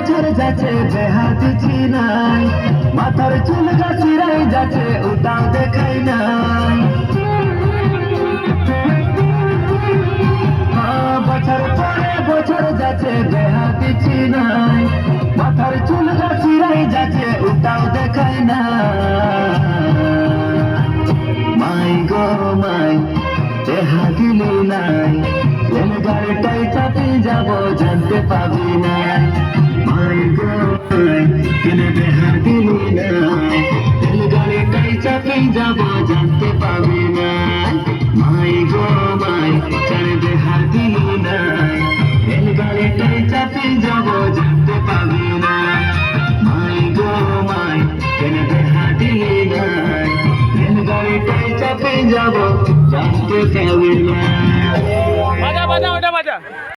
বছর যাচ্ছে বেহাতি চিনাই, মাথার চুল গাছিরাই যাচ্ছে উতাও দেখাই নাই। বছর পরে বছর যাচ্ছে বেহাতি চিনাই, মাথার চুল গাছিরাই যাচ্ছে উতাও দেখাই না। মাই গো মাই দেহা দিলি নাই, কোন গাড়িটাই চাপি যাব জানতে পাবি না। মাই গো মাই কেনে দেহা দিলি নাই, কোন গাড়িটাই চাপি যাব জানতে পাবি না। মাই গো মাই কেনে দেহা দিলি নাই, কোন গাড়িটাই চাপি যাব জানতে পাবি না। মাই গো মাই কেনে দেহা দিলি নাই, কোন গাড়িটাই চাপি যাব জানতে পাবি না। বাজা বাজা ওটা বাজা।